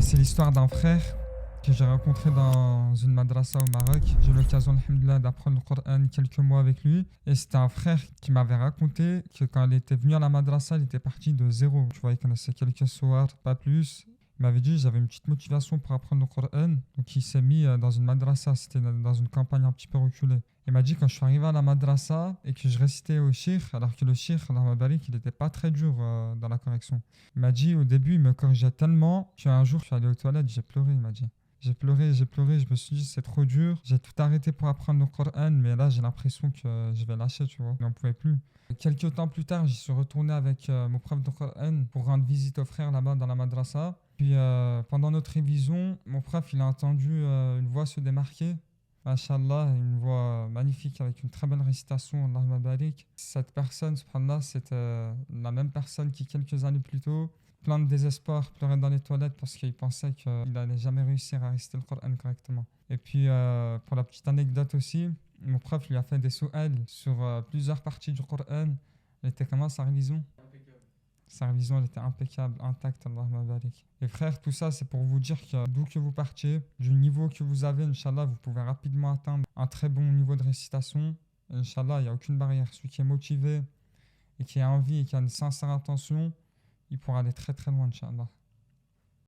C'est l'histoire d'un frère que j'ai rencontré dans une madrasa au Maroc. J'ai eu l'occasion, alhamdoulilah, d'apprendre le Coran quelques mois avec lui. Et c'était un frère qui m'avait raconté que quand il était venu à la madrasa, il était parti de zéro. Tu vois, il connaissait quelques sourates, pas plus. Il m'avait dit, j'avais une petite motivation pour apprendre le Coran. Donc il s'est mis dans une madrasa, c'était dans une campagne un petit peu reculée. Il m'a dit, quand je suis arrivé à la madrasa et que je récitais au shir, alors que le shir, dans ma barik, il n'était pas très dur dans la correction. Il m'a dit, au début, il me corrigeait tellement qu'un jour, je suis allé aux toilettes, j'ai pleuré, il m'a dit. J'ai pleuré, je me suis dit c'est trop dur. J'ai tout arrêté pour apprendre le Coran, mais là j'ai l'impression que je vais lâcher, tu vois. Il n'en pouvait plus. Quelques temps plus tard, j'y suis retourné avec mon prof de Coran pour rendre visite aux frères là-bas dans la madrasa. Puis pendant notre révision, mon prof il a entendu une voix se démarquer. Mashallah, une voix magnifique avec une très belle récitation, Allahumma barik. Cette personne, subhanallah, c'était la même personne qui quelques années plus tôt, plein de désespoir, pleurait dans les toilettes parce qu'il pensait qu'il n'allait jamais réussir à réciter le Coran correctement. Et puis, pour la petite anecdote aussi, mon prof lui a fait des sou'al sur plusieurs parties du Coran. Elle était comment sa révision? Sa révision, elle était impeccable, intacte, Allahumma barik. Et frère, tout ça, c'est pour vous dire que d'où que vous partiez, du niveau que vous avez, Inch'Allah, vous pouvez rapidement atteindre un très bon niveau de récitation. Inch'Allah, il n'y a aucune barrière. Celui qui est motivé et qui a envie et qui a une sincère intention, il pourra aller très très loin, Inch'Allah.